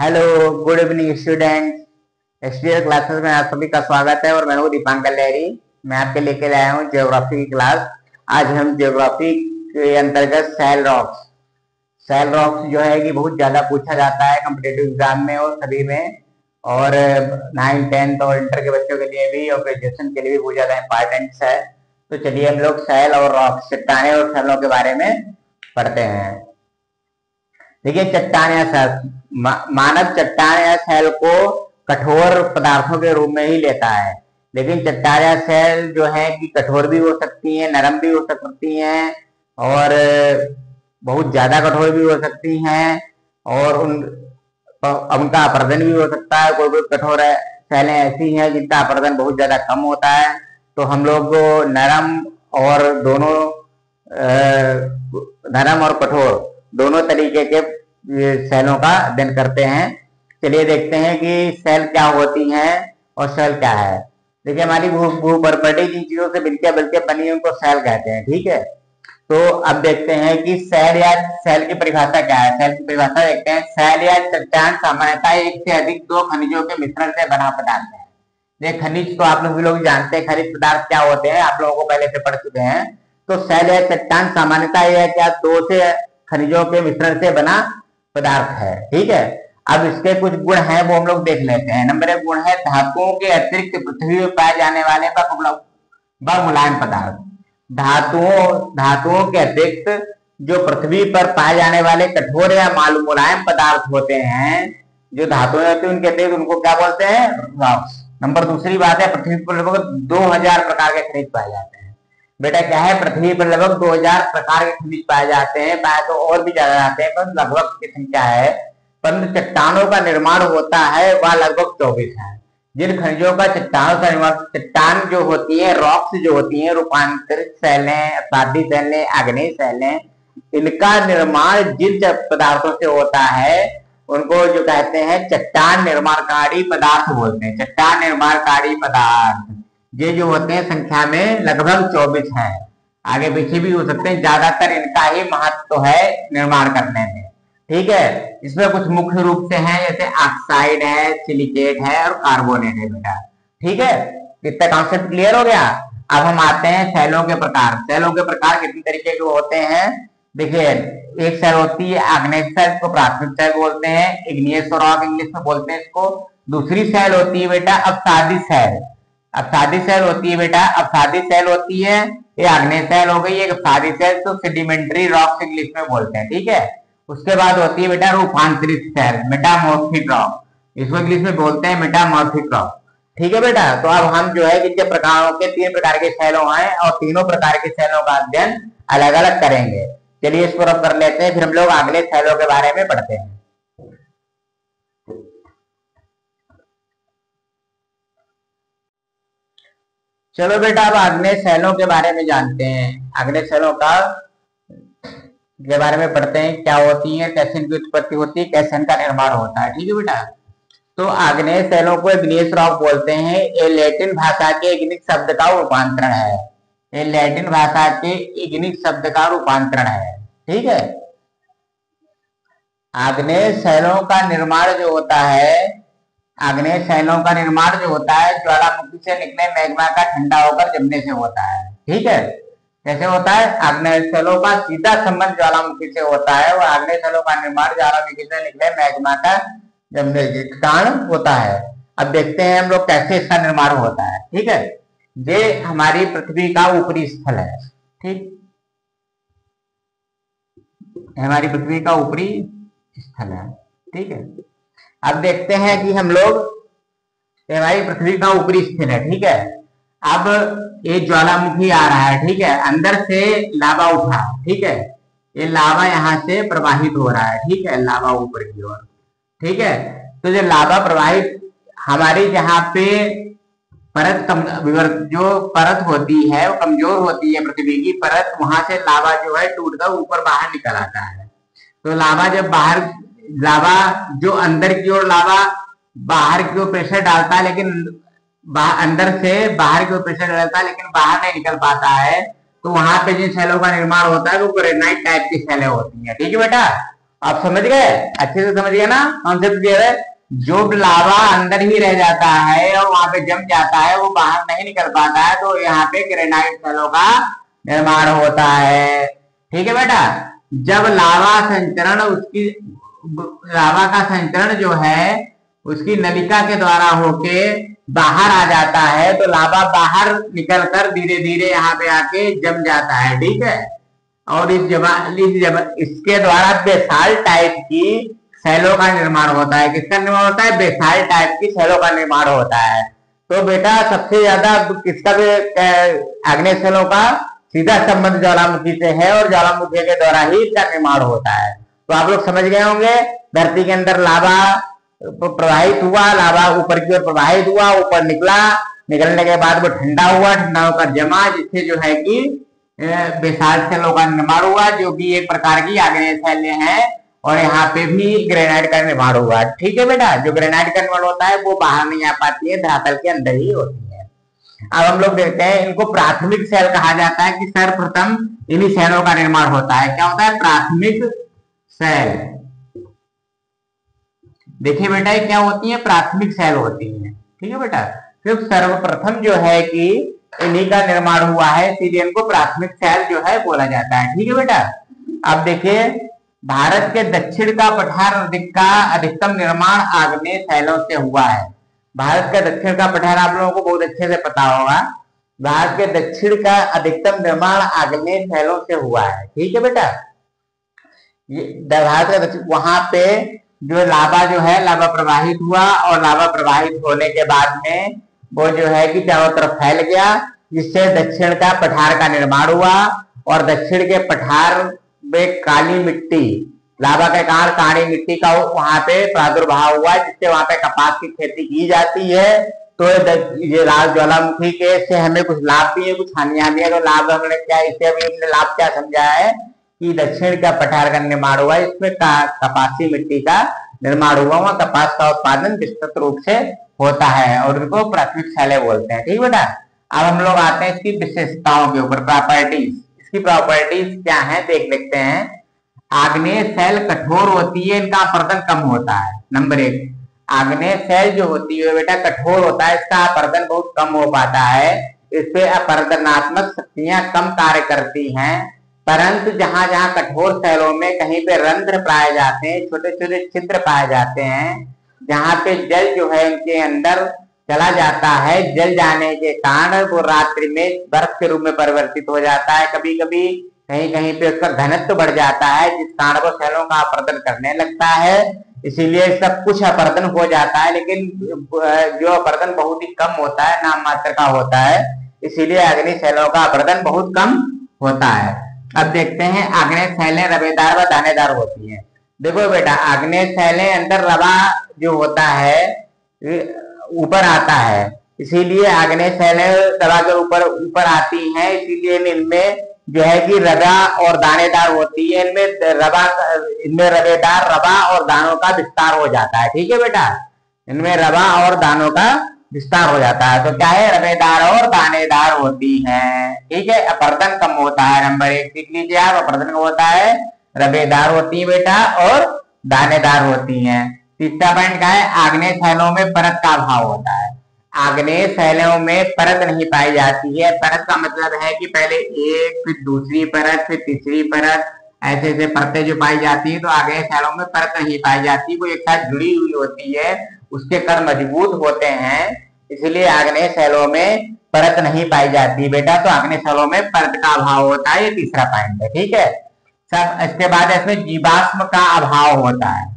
Hello, good evening student. STL classes में आप सभी का स्वागत है और मैं हूँ दीपांकर लहरी। मैं आपके लेके आया हूँ ज्योग्राफी की क्लास। आज हम ज्योग्राफी के अंतर्गत सेल रॉक्स जो है कि बहुत ज्यादा पूछा जाता है कॉम्पिटेटिव एग्जाम में और सभी में, और 9, 10 और इंटर के बच्चों के लिए भी और ग्रेजुएशन के लिए भी बहुत ज्यादा इंपॉर्टेंट है। तो चलिए हम लोग सेल और रॉक्स, चट्टाने और सेलों के बारे में पढ़ते हैं। देखिए, चट्टान या सेल, मानव चट्टान या सेल को कठोर पदार्थों के रूप में ही लेता है, लेकिन चट्टान या सेल जो है कि कठोर भी हो सकती हैं, नरम भी हो सकती हैं और बहुत ज्यादा कठोर भी हो सकती हैं, और उनका अपरदन भी हो सकता है। कोई कोई कठोर सेलें ऐसी हैं जिनका अपरदन बहुत ज्यादा कम होता है। तो हम लोग नरम और दोनों नरम और कठोर दोनों तरीके के सेलों का अध्ययन करते हैं। चलिए देखते हैं कि सेल क्या होती हैं और सेल क्या है। देखिए, हमारी भू प्रॉपर्टी जिन चीजों से मिलकर बनी है उनको सेल कहते हैं, ठीक है। तो अब देखते हैं कि सेल या सेल की परिभाषा क्या है। सेल की परिभाषा देखते हैं। सेल या चट्टान सामान्यतः एक से अधिक दो खनिजों के मिश्रण से बना पदार्थ है। ये खनिज तो आप लोग जानते हैं, खनिज पदार्थ क्या होते हैं, आप लोगों को पहले से पढ़ चुके हैं। तो सेल या चट्टान सामान्यतः यह क्या दो से खनिजों के मिश्रण से बना पदार्थ है, ठीक है। अब इसके कुछ गुण हैं वो हम लोग देख लेते हैं। नंबर 1 गुण है धातुओं के अतिरिक्त पृथ्वी में पाए जाने वाले मुलायम पदार्थ। धातुओं के अतिरिक्त जो पृथ्वी पर पाए जाने वाले कठोर या मुलायम पदार्थ होते हैं, जो धातुएं होती हैं उनके अतिरिक्त उनको क्या बोलते हैं? रॉक्स। नंबर दूसरी बात है, पृथ्वी पर लगभग 2000 प्रकार के खनिज पाए जाते हैं। बेटा क्या है? पृथ्वी पर लगभग 2000 प्रकार के खनिज पाए जाते हैं। पाए तो और भी ज्यादा जाते हैं, पर लगभग की संख्या है। परंतु चट्टानों का निर्माण होता है वह लगभग 24 है। जिन खनिजों का चट्टानों का निर्माण, चट्टान जो होती है, रॉक्स जो होती है, रूपांतरित सेलें, अपसादी सेलें, आग्नेय सेलें, इनका निर्माण जिन पदार्थों से होता है उनको जो कहते हैं चट्टान निर्माणकारी पदार्थ बोलते हैं। चट्टान निर्माणकारी पदार्थ ये जो होते हैं संख्या में लगभग 24 है। आगे पीछे भी हो सकते हैं, ज्यादातर इनका ही महत्व है निर्माण करने में, ठीक है। इसमें कुछ मुख्य रूप से हैं, जैसे ऑक्साइड है, सिलिकेट है और कार्बोनेट है बेटा, ठीक है। इतना कॉन्सेप्ट क्लियर हो गया। अब हम आते हैं सेलों के प्रकार। सेलों के प्रकार कितने तरीके के होते हैं? देखिए, एक सेल होती है आग्नेय सेल, को प्राथमिक सेल बोलते हैं, इग्नियस रॉक इंग्लिश में बोलते हैं इसको। दूसरी सेल होती है बेटा अपसादी सेल। अपसादी सेल होती है बेटा, अपसादी सेल होती है, ये आग्नेय सेल हो गई, एक अपसादी सेल तो सेडिमेंट्री रॉक इंग्लिश में बोलते हैं, ठीक है। उसके बाद होती है बेटा रूपांतरित सेल, मेटामॉर्फिक रॉक, इसको इंग्लिश में बोलते हैं मेटामॉर्फिक रॉक, ठीक है बेटा। तो अब हम जो है जिनके प्रकारों के 3 प्रकार के सेलों हैं और तीनों प्रकार के सेलों का अध्ययन अलग अलग करेंगे। चलिए इसको रब कर लेते हैं, फिर हम लोग अगले सेलों के बारे में पढ़ते हैं। चलो बेटा, अब आग्नेय सेलों के बारे में जानते हैं। आग्नेय सेलों के बारे में पढ़ते हैं, क्या होती है, कैसे इनकी उत्पत्ति होती है, कैसे इनका निर्माण होता है, ठीक है बेटा। तो आग्नेय सेलों को इग्नियस रॉक बोलते हैं। ये लैटिन भाषा के इग्निक शब्द का रूपांतरण है। ये लैटिन भाषा के इग्निक शब्द का रूपांतरण है, ठीक है। आग्नेय सेलों का निर्माण जो होता है, आग्नेय सेलों का निर्माण जो होता है ज्वालामुखी से निकले मैग्मा का ठंडा होकर जमने से होता है, ठीक है। कैसे होता है? आग्नेय सेलों का सीधा संबंध ज्वालामुखी से होता है। और आग्नेय सेलों का निर्माण ज्वालामुखी से निकले मैग्मा का जमने के कारण होता है। अब देखते हैं हम लोग कैसे इसका निर्माण होता है, ठीक है। ये हमारी पृथ्वी का ऊपरी स्थल है, ठीक, हमारी पृथ्वी का ऊपरी स्थल है, ठीक है। अब देखते हैं कि हम लोग, हमारी पृथ्वी का ऊपरी स्थल है, ठीक है। अब ये ज्वालामुखी आ रहा है, ठीक है, अंदर से लावा उठा, ठीक है, ये लावा यहाँ से प्रवाहित हो रहा है, ठीक है, लावा ऊपर की ओर, ठीक है। तो जो लावा प्रवाहित, हमारी जहाँ पे परत जो परत होती है वो कमजोर होती है, पृथ्वी की परत, वहां से लावा जो है टूटकर ऊपर बाहर निकल आता है। तो लावा जब बाहर, लावा जो अंदर की ओर लावा बाहर की ओर प्रेशर डालता है, लेकिन अंदर से बाहर की ओर प्रेशर डालता है लेकिन बाहर नहीं निकल पाता है, तो वहां पे जिन सेलों का निर्माण होता है वो ग्रेनाइट टाइप की सेलें होती है, ठीक है बेटा। आप समझ गए, अच्छे से समझ गए ना कॉन्सेप्ट क्लियर है। जो लावा अंदर ही रह जाता है और वहां पे जम जाता है, वो बाहर नहीं निकल पाता है, तो यहाँ पे ग्रेनाइट सेलों का निर्माण होता है। ठीक है बेटा, जब लावा संचरण उसकी लावा का संचरण जो है उसकी नलिका के द्वारा होके बाहर आ जाता है, तो लावा बाहर निकलकर धीरे धीरे यहाँ पे आके जम जाता है। ठीक है, और इसके द्वारा बेसाल्ट टाइप की सेलों का निर्माण होता है। किसका निर्माण होता है? बेसाल्ट टाइप की सेलों का निर्माण होता है। तो बेटा सबसे ज्यादा किसका आग्नेय सेलों का सीधा संबंध ज्वालामुखी से है, और ज्वालामुखी के द्वारा ही इसका निर्माण होता है। तो आप लोग समझ गए होंगे, धरती के अंदर लावा प्रवाहित हुआ, लावा ऊपर की ओर प्रवाहित हुआ, ऊपर निकला, निकलने के बाद वो ठंडा हुआ, ठंडा होकर जमा, जिससे जो है कि बेसाल्ट सेलों का निर्माण हुआ, जो कि एक प्रकार की आग्नेय शैल्य है। और यहाँ पे भी ग्रेनाइट का निर्माण हुआ। ठीक है बेटा, जो ग्रेनाइट का निर्माण होता है वो बाहर नहीं आ पाती है, धरातल के अंदर ही होती है। अब हम लोग देखते हैं, इनको प्राथमिक सेल कहा जाता है कि सर्वप्रथम इन्हीं सेलों का निर्माण होता है। क्या होता है? प्राथमिक सेल। देखिए बेटा, ये क्या होती है? प्राथमिक सेल होती है। ठीक है बेटा, फिर सर्वप्रथम जो है कि इन्हीं का निर्माण हुआ है, इसीलिए इनको प्राथमिक सेल जो है बोला जाता है। ठीक है बेटा, अब देखिए, भारत के दक्षिण का पठार का अधिकतम निर्माण आग्नेय सेलों से हुआ है। भारत का दक्षिण का पठार आप लोगों को बहुत अच्छे से पता होगा। भारत के दक्षिण का अधिकतम निर्माण आग्नेय सेलों से हुआ है। ठीक है बेटा, ये भारत का दक्षिण, वहां पे जो लावा जो है लावा प्रवाहित हुआ, और लावा प्रवाहित होने के बाद में वो जो है कि चारों तरफ फैल गया, जिससे दक्षिण का पठार का निर्माण हुआ। और दक्षिण के पठार में काली मिट्टी, लावा के कारण काली मिट्टी का वहां पे प्रादुर्भाव हुआ, जिससे वहां पे कपास की खेती की जाती है। तो ये लाल ज्वालामुखी के से हमें कुछ लाभ भी है, कुछ हानियां भी है। तो लाभ हमने क्या, इससे अभी हमने लाभ क्या समझा है कि दक्षिण का पठार का निर्माण हुआ, इसमें कपासी मिट्टी का निर्माण हुआ, वहां कपास का उत्पादन विस्तृत रूप से होता है, और उनको प्राथमिक सेलें बोलते हैं। ठीक बेटा, अब हम लोग आते हैं इसकी विशेषताओं के ऊपर, प्रॉपर्टीज। इसकी प्रॉपर्टीज क्या है देख लेते हैं। आग्नेय सेल कठोर होती है, इनका अपरदन कम होता है। नंबर 1, आग्नेय सेल जो होती है बेटा कठोर होता है, इसका अपरदन बहुत कम हो पाता है। इस पे अपरदनात्मक शक्तियां कम कार्य करती हैं। परंतु जहां जहां कठोर सेलों में कहीं पे रंध्र पाए जाते हैं, छोटे छोटे छिद्र पाए जाते हैं, जहां पे जल जो है उनके अंदर चला जाता है, जल जाने के कारण वो रात्रि में बर्फ के रूप में परिवर्तित हो जाता है। कभी कभी कहीं कहीं पे उसका घनत्व बढ़ जाता है, जिस कारण वो सेलों का अपरदन करने लगता है। इसीलिए सब कुछ अपरदन हो जाता है, लेकिन जो अपरदन बहुत ही कम होता है, नाम मात्र का होता है। इसीलिए आग्नेय सेलों का अपरदन बहुत कम होता है। अब देखते हैं, आग्नेय सेलें रवेदार व दानेदार होती हैं। देखो बेटा, आग्नेय सेलें अंदर रवा जो होता है ऊपर आता है, इसीलिए आग्नेय सेलें रवा के ऊपर ऊपर आती हैं। इसीलिए इनमें जो है कि रवा और दानेदार होती है। इनमें रवेदार रवा और दानों का विस्तार हो जाता है। ठीक है बेटा, इनमें रवा और दानों का विस्तार हो जाता है। तो क्या है? रवेदार और दानेदार होती हैं। ठीक है, अपरदन कम होता है। नंबर 1 सीख लीजिए आप, अपरदन कम होता है, रवेदार होती है बेटा और दानेदार होती हैं। तीसरा पॉइंट क्या है? आग्नेय सेलों में परत का अभाव होता है। आग्नेय सेलों में परत नहीं पाई जाती है। परत का मतलब है कि पहले एक, फिर दूसरी परत, फिर तीसरी परत, ऐसे ऐसे परतें जो पाई जाती है। तो आग्नेय सेलों में परत नहीं पाई जाती, वो एक साथ जुड़ी हुई होती है, उसके कण मजबूत होते हैं, इसलिए आग्नेय सेलों में परत नहीं पाई जाती बेटा। तो आग्नेय सेलों में परत का अभाव होता है, ये तीसरा पॉइंट है। ठीक है सब। इसके बाद इसमें जीवाश्म का अभाव होता है।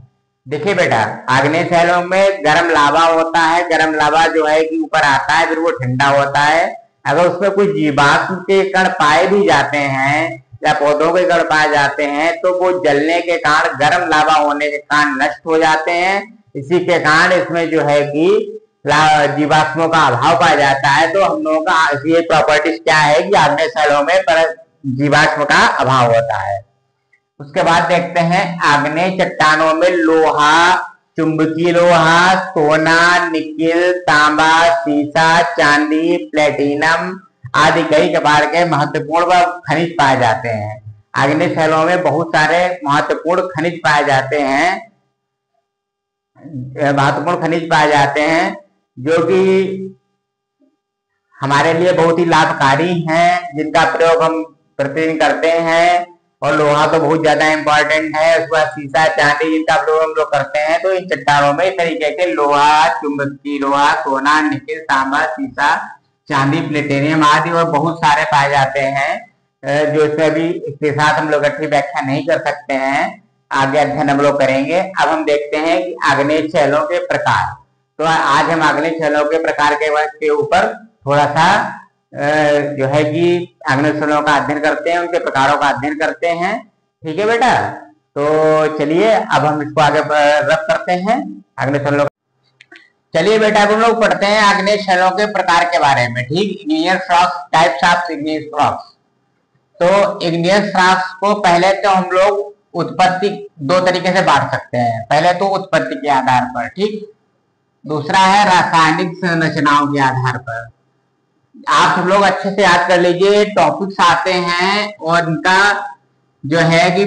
देखिए बेटा, आग्नेय सेलों में गर्म लावा होता है। गर्म लावा जो है कि ऊपर आता है, फिर वो ठंडा होता है। अगर उसमें कुछ जीवाश्म के कण पाए भी जाते हैं या पौधों के कण पाए जाते हैं, तो वो जलने के कारण, गर्म लावा होने के कारण नष्ट हो जाते हैं। इसी के कारण इसमें जो है कि जीवाश्मों का अभाव पाया जाता है। तो हम लोगों का ये प्रॉपर्टीज क्या है कि आग्नेय सेलों में जीवाश्म का अभाव होता है। उसके बाद देखते हैं, आग्नेय चट्टानों में लोहा, चुंबकीय लोहा, सोना, निकिल, तांबा, सीसा, चांदी, प्लेटिनम आदि कई प्रकार के महत्वपूर्ण खनिज पाए जाते हैं। आग्नेय शैलों में बहुत सारे महत्वपूर्ण खनिज पाए जाते हैं, जो कि हमारे लिए बहुत ही लाभकारी हैं, जिनका प्रयोग हम प्रतिदिन करते हैं। और लोहा तो बहुत ज्यादा इंपॉर्टेंट है, उसके बाद सीसा, चांदी, जिनका प्रयोग हम लोग करते हैं। तो इन चट्टानों में इस तरीके के लोहा, चुंबकीय लोहा, सोना, निकेल, तांबा, सीसा, चांदी, प्लेटिनियम आदि और बहुत सारे पाए जाते हैं, जो इसमें भी इसके साथ हम लोग अच्छी व्याख्या नहीं कर सकते हैं, आगे अध्ययन हम लोग करेंगे। अब हम देखते हैं कि आग्नेय शैलों के प्रकार। तो आज हम आग्नेय शैलों के प्रकार के ऊपर थोड़ा सा जो है कि आग्नेय शैलों का अध्ययन करते हैं, उनके प्रकारों का अध्ययन करते हैं। ठीक है बेटा, तो चलिए अब हम इसको आगे रख करते हैं आग्नेय शैलों। चलिए बेटा अब हम लोग पढ़ते हैं आग्नेय शैलों के प्रकार के बारे में। ठीक, igneous rocks, types of igneous rocks. तो इग्नियस रॉक्स को पहले तो हम लोग उत्पत्ति दो तरीके से बांट सकते हैं। पहले तो उत्पत्ति के आधार पर, ठीक, दूसरा है रासायनिक संरचनाओं के आधार पर। आप सब लोग अच्छे से याद कर लीजिए, टॉपिक्स आते हैं और इनका जो है कि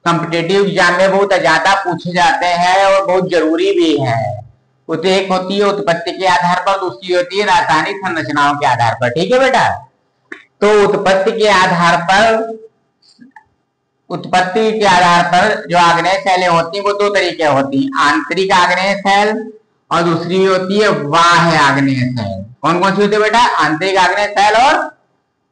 कॉम्पिटिटिव एग्जाम में बहुत ज्यादा पूछे जाते हैं और बहुत जरूरी भी है। तो एक होती है उत्पत्ति के आधार पर, दूसरी होती है रासायनिक संरचनाओं के आधार पर। ठीक है बेटा, तो उत्पत्ति के आधार पर जो आग्नेय शैलें होती हैं वो दो तरीके होती हैं, आंतरिक आग्नेय शैल और दूसरी होती है बाह्य आग्नेय शैल। कौन कौन सी होती है बेटा? आंतरिक आग्नेय शैल और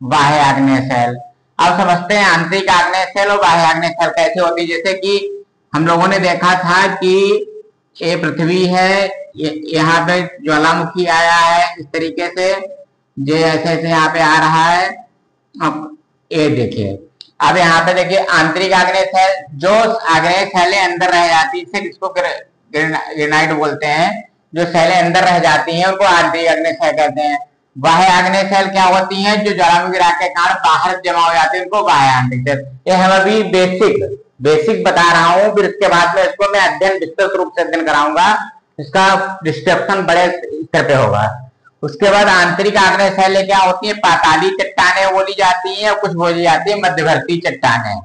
बाह्य आग्नेय शैल। अब समझते हैं आंतरिक आग्नेय शैल और बाह्य आग्नेय शैल कैसे होती है। जैसे कि हम लोगों ने देखा था कि ये पृथ्वी है, यहाँ पे ज्वालामुखी आया है इस तरीके से, जो ऐसे ऐसे यहाँ पे आ रहा है। अब ये देखिए, अब यहाँ पे देखिए आंतरिक आग्नेय शैल, जो आग्नेय शैलें अंदर रह जाती है इसको ग्रेनाइट बोलते हैं। जो शैलें अंदर रह जाती हैं उनको आंतरिक आग्नेय शैल कहते हैं। बाह्य आग्नेय शैल क्या होती हैं? जो ज्वालामुखी गिरा के कारण बाहर जमा हो जाती है, उनको बाह्य आग्नेय शैल। ये हम अभी बेसिक बता रहा हूँ, फिर इसके बाद में इसको मैं अध्ययन विस्तृत रूप से अध्ययन कराऊंगा, इसका डिस्क्रिप्शन बड़े स्तर पे होगा। उसके बाद आंतरिक आग्नेय शैलें क्या होती है? पाताली चट्टानें बोली जाती हैं और कुछ बोली जाती है मध्यवर्ती चट्टानें।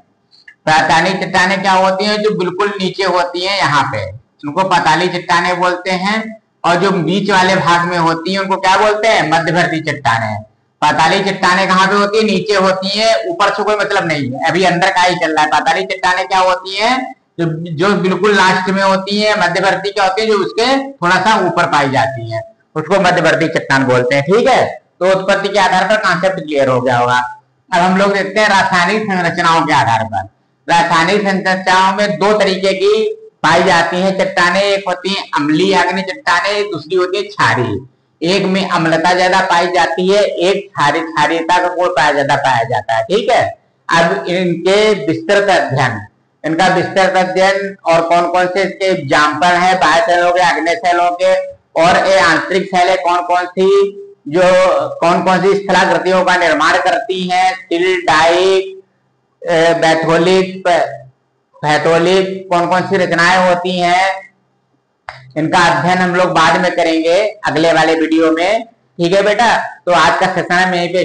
पाताली चट्टानें क्या होती हैं? जो बिल्कुल नीचे होती हैं, यहाँ पे उनको पाताली चट्टानें बोलते हैं। और जो बीच वाले भाग में होती हैं उनको क्या बोलते हैं? मध्यवर्ती चट्टानें। पाताली चट्टानें कहाँ पे होती है? नीचे होती है, ऊपर से कोई मतलब नहीं है, अभी अंदर का ही चल रहा है। पाताली चट्टानें क्या होती है? जो बिल्कुल लास्ट में होती है। मध्यवर्ती क्या होती है? जो उसके थोड़ा सा ऊपर पाई जाती है, उसको मध्यवर्ती चट्टान बोलते हैं। ठीक है, तो उत्पत्ति के आधार पर कॉन्सेप्ट क्लियर हो गया होगा। अब हम लोग देखते हैं रासायनिक संरचनाओं के आधार पर। रासायनिक संरचनाओं में दो तरीके की पाई जाती है चट्टानें, एक होती है अम्लीय आग्नेय चट्टानें, दूसरी होती है क्षारीय। एक में अम्लता ज्यादा पाई जाती है, एक क्षारीयता का गुण ज्यादा पाया जाता है। ठीक है, अब इनके विस्तृत अध्ययन और कौन कौन से इसके एग्जाम्पल है बाह्य शैलों के, आग्नेय शैलों के, और ये आंतरिक शैलें कौन कौन सी स्थलाकृतियों का निर्माण करती हैं, स्टील, डाइक, पैथोलिक कौन कौन सी रचनाएं होती हैं, इनका अध्ययन हम लोग बाद में करेंगे अगले वाले वीडियो में। ठीक है बेटा, तो आज का सेशन हम यहीं पे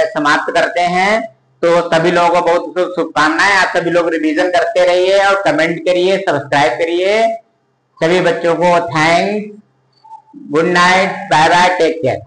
समाप्त करते हैं। तो सभी लोगों को बहुत शुभकामनाएं। आप सभी लोग रिवीजन करते रहिए और कमेंट करिए, सब्सक्राइब करिए। सभी बच्चों को thanks, good night, bye bye, take care.